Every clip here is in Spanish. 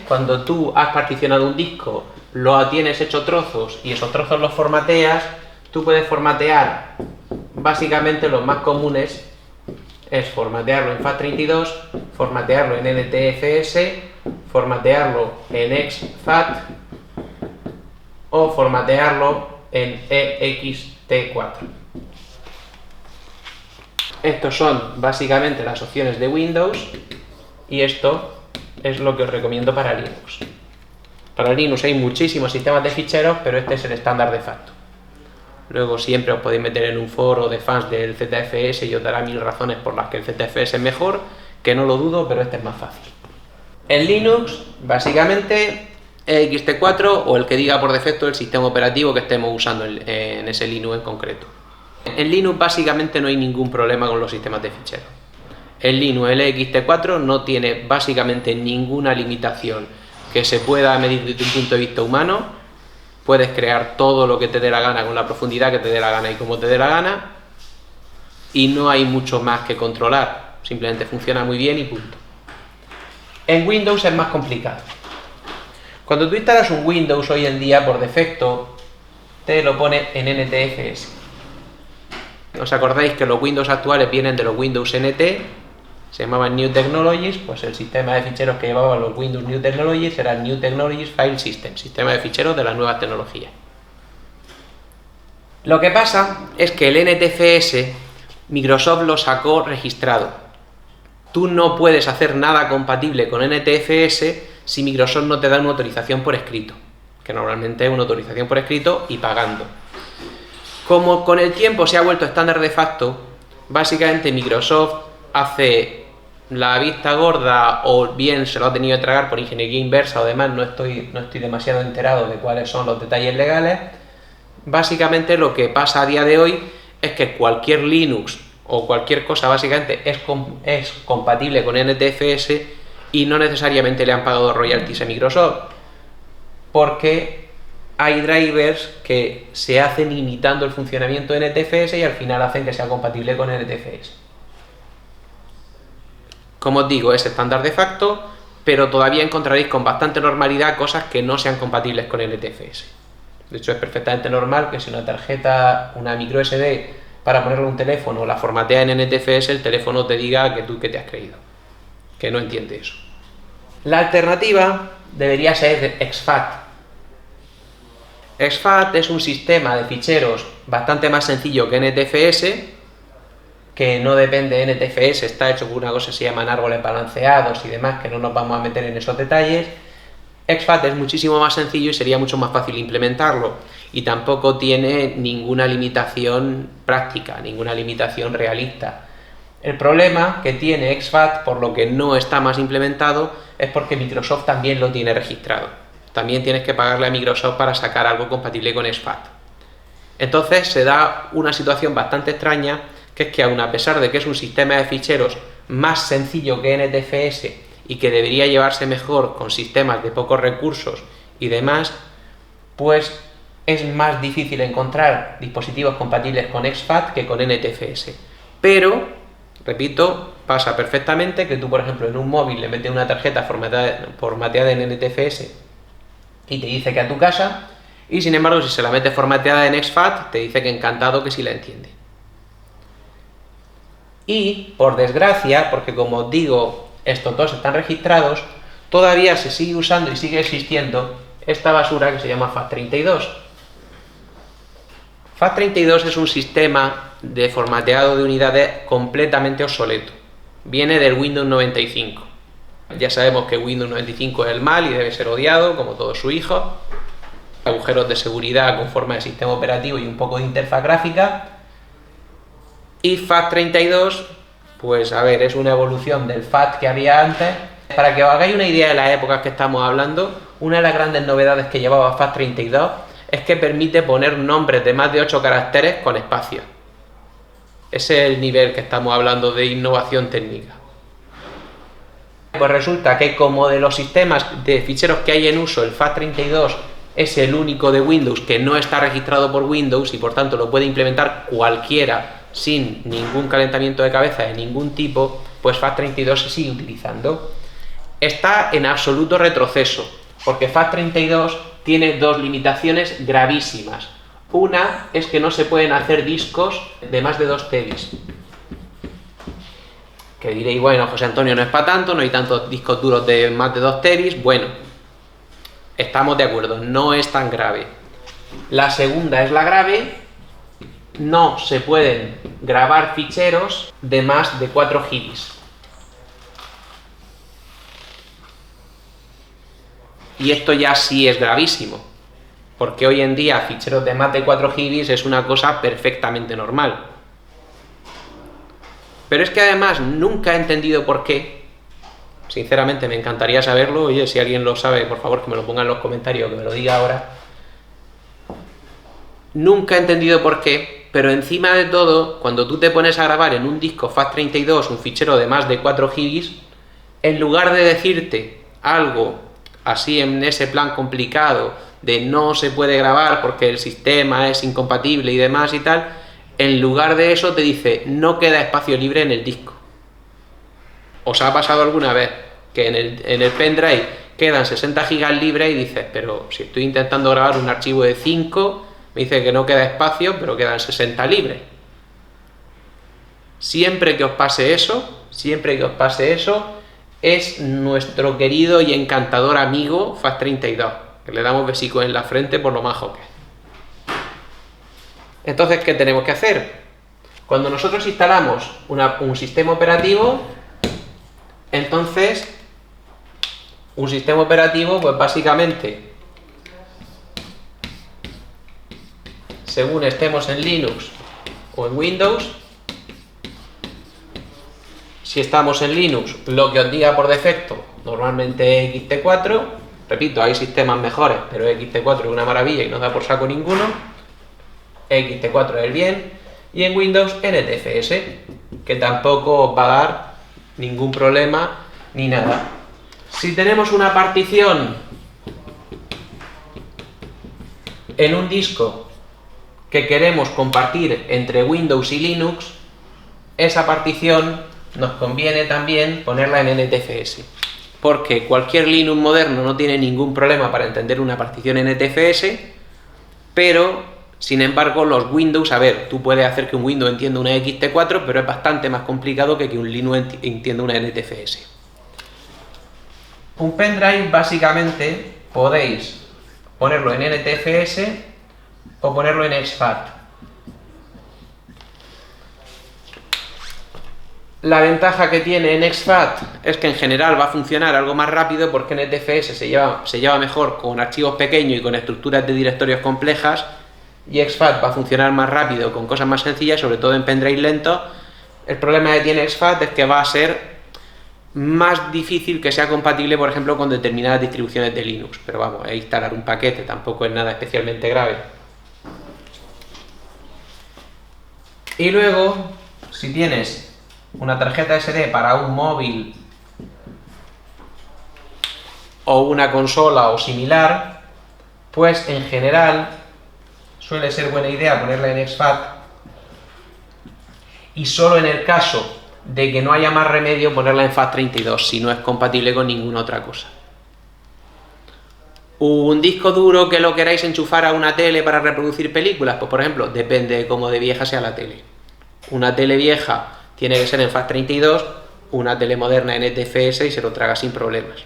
Cuando tú has particionado un disco, lo tienes hecho trozos y esos trozos los formateas, tú puedes formatear, básicamente los más comunes es formatearlo en FAT32, formatearlo en NTFS, formatearlo en exFAT o formatearlo en ext4. Estos son básicamente las opciones de Windows y esto es lo que os recomiendo para Linux. Para Linux hay muchísimos sistemas de ficheros, pero este es el estándar de facto. Luego siempre os podéis meter en un foro de fans del ZFS y os dará 1000 razones por las que el ZFS es mejor, que no lo dudo, pero este es más fácil. En Linux, básicamente, ext4 o el que diga por defecto el sistema operativo que estemos usando en ese Linux en concreto. En Linux básicamente no hay ningún problema con los sistemas de ficheros. En Linux el ext4 no tiene básicamente ninguna limitación que se pueda medir desde un punto de vista humano. Puedes crear todo lo que te dé la gana con la profundidad que te dé la gana y como te dé la gana, y no hay mucho más que controlar, simplemente funciona muy bien y punto. En Windows es más complicado. Cuando tú instalas un Windows hoy en día, por defecto, te lo pone en NTFS. ¿Os acordáis que los Windows actuales vienen de los Windows NT? Se llamaban New Technologies, pues el sistema de ficheros que llevaban los Windows New Technologies era el New Technologies File System, sistema de ficheros de las nuevas tecnologías. Lo que pasa es que el NTFS, Microsoft lo sacó registrado. Tú no puedes hacer nada compatible con NTFS si Microsoft no te da una autorización por escrito, que normalmente es una autorización por escrito y pagando. Como con el tiempo se ha vuelto estándar de facto, básicamente Microsoft hace la vista gorda o bien se lo ha tenido que tragar por ingeniería inversa o demás, no estoy demasiado enterado de cuáles son los detalles legales. Básicamente lo que pasa a día de hoy es que cualquier Linux o cualquier cosa básicamente es compatible con NTFS y no necesariamente le han pagado royalties a Microsoft, porque hay drivers que se hacen imitando el funcionamiento de NTFS y al final hacen que sea compatible con NTFS. Como os digo, es estándar de facto, pero todavía encontraréis con bastante normalidad cosas que no sean compatibles con NTFS. De hecho, es perfectamente normal que si una tarjeta, una micro SD, para ponerle un teléfono, la formatea en NTFS, el teléfono te diga que tú que te has creído, que no entiende eso. La alternativa debería ser exFAT. exFAT es un sistema de ficheros bastante más sencillo que NTFS, que no depende de NTFS, está hecho por una cosa que se llaman árboles balanceados y demás, que no nos vamos a meter en esos detalles. exFAT es muchísimo más sencillo y sería mucho más fácil implementarlo, y tampoco tiene ninguna limitación práctica, ninguna limitación realista. El problema que tiene exFAT, por lo que no está más implementado, es porque Microsoft también lo tiene registrado. También tienes que pagarle a Microsoft para sacar algo compatible con exFAT. Entonces se da una situación bastante extraña, que es que aun a pesar de que es un sistema de ficheros más sencillo que NTFS y que debería llevarse mejor con sistemas de pocos recursos y demás, pues es más difícil encontrar dispositivos compatibles con exFAT que con NTFS. Pero, repito, pasa perfectamente que tú, por ejemplo, en un móvil le metes una tarjeta formateada en NTFS y te dice que a tu casa, y sin embargo si se la metes formateada en exFAT te dice que encantado, que sí la entiende. Y, por desgracia, porque como os digo, estos dos están registrados, todavía se sigue usando y sigue existiendo esta basura que se llama FAT32. FAT32 es un sistema de formateado de unidades completamente obsoleto. Viene del Windows 95. Ya sabemos que Windows 95 es el mal y debe ser odiado, como todos sus hijos. Agujeros de seguridad con forma de sistema operativo y un poco de interfaz gráfica. Y FAT32, pues a ver, es una evolución del FAT que había antes. Para que os hagáis una idea de las épocas que estamos hablando, una de las grandes novedades que llevaba FAT32 es que permite poner nombres de más de 8 caracteres con espacios. Ese es el nivel que estamos hablando de innovación técnica. Pues resulta que como de los sistemas de ficheros que hay en uso, el FAT32 es el único de Windows que no está registrado por Windows y por tanto lo puede implementar cualquiera sin ningún calentamiento de cabeza de ningún tipo, pues FAT32 se sigue utilizando. está en absoluto retroceso, porque FAT32 tiene dos limitaciones gravísimas. Una es que no se pueden hacer discos de más de 2 tebis. Que diréis, bueno, José Antonio, no es para tanto, no hay tantos discos duros de más de 2 tebis. Bueno, estamos de acuerdo, no es tan grave. La segunda es la grave: no se pueden grabar ficheros de más de 4 gigis. Y esto ya sí es gravísimo, porque hoy en día ficheros de más de 4 gigis es una cosa perfectamente normal. Pero es que además nunca he entendido por qué. Sinceramente me encantaría saberlo. Oye, si alguien lo sabe, por favor que me lo ponga en los comentarios, que me lo diga ahora. Nunca he entendido por qué, pero encima de todo, cuando tú te pones a grabar en un disco FAT32 un fichero de más de 4 gigis, en lugar de decirte algo así en ese plan complicado de no se puede grabar porque el sistema es incompatible y demás y tal, en lugar de eso te dice no queda espacio libre en el disco. ¿Os ha pasado alguna vez que en el pendrive quedan 60 gigas libres y dices, pero si estoy intentando grabar un archivo de 5, me dice que no queda espacio, pero quedan 60 libres? Siempre que os pase eso, es nuestro querido y encantador amigo FAT32, que le damos besicos en la frente por lo majo que es. Entonces, ¿qué tenemos que hacer? Cuando nosotros instalamos un sistema operativo, entonces, un sistema operativo, pues básicamente, según estemos en Linux o en Windows, si estamos en Linux, lo que os diga por defecto, normalmente XT4, repito, hay sistemas mejores, pero XT4 es una maravilla y no da por saco ninguno. XT4 es el bien, y en Windows NTFS, que tampoco os va a dar ningún problema ni nada. Si tenemos una partición en un disco que queremos compartir entre Windows y Linux, esa partición nos conviene también ponerla en NTFS, porque cualquier Linux moderno no tiene ningún problema para entender una partición NTFS, pero sin embargo, los Windows, a ver, tú puedes hacer que un Windows entienda una XT4, pero es bastante más complicado que un Linux entienda una NTFS. Un pendrive, básicamente, podéis ponerlo en NTFS o ponerlo en exFAT. La ventaja que tiene en exFAT es que en general va a funcionar algo más rápido, porque NTFS se lleva mejor con archivos pequeños y con estructuras de directorios complejas, y exFAT va a funcionar más rápido con cosas más sencillas, sobre todo en pendrive lentos. El problema que tiene exFAT es que va a ser más difícil que sea compatible, por ejemplo, con determinadas distribuciones de Linux, pero vamos, instalar un paquete tampoco es nada especialmente grave. Y luego, si tienes una tarjeta SD para un móvil o una consola o similar, pues en general suele ser buena idea ponerla en exFAT, y solo en el caso de que no haya más remedio ponerla en FAT32, si no es compatible con ninguna otra cosa. Un disco duro que lo queráis enchufar a una tele para reproducir películas, pues por ejemplo, depende de cómo de vieja sea la tele. Una tele vieja tiene que ser en FAT32, una tele moderna en NTFS y se lo traga sin problemas.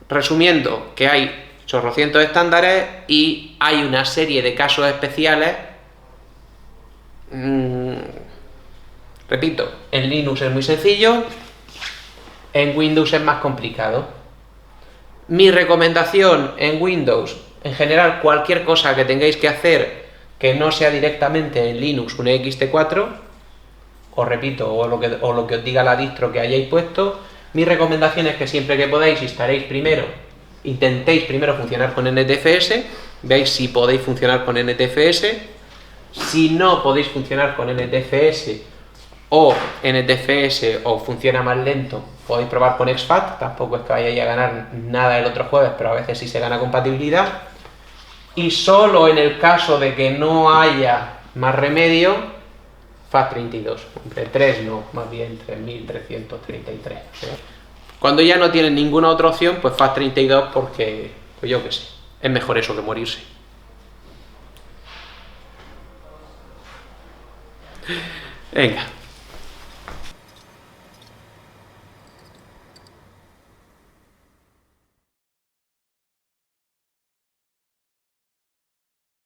Resumiendo, que hay chorrocientos estándares y hay una serie de casos especiales. Repito, en Linux es muy sencillo, en Windows es más complicado. Mi recomendación en Windows, en general, cualquier cosa que tengáis que hacer que no sea directamente en Linux un XT4, os repito, o lo que os diga la distro que hayáis puesto, mi recomendación es que siempre que podáis intentéis primero funcionar con NTFS, veáis si podéis funcionar con NTFS. Si no podéis funcionar con NTFS o funciona más lento, podéis probar con exFAT, tampoco es que vayáis a ganar nada el otro jueves, pero a veces sí se gana compatibilidad. Y solo en el caso de que no haya más remedio, FAT32. Entre 3 no, más bien 3333. Cuando ya no tienen ninguna otra opción, pues FAT32 porque, pues yo qué sé, es mejor eso que morirse. Venga.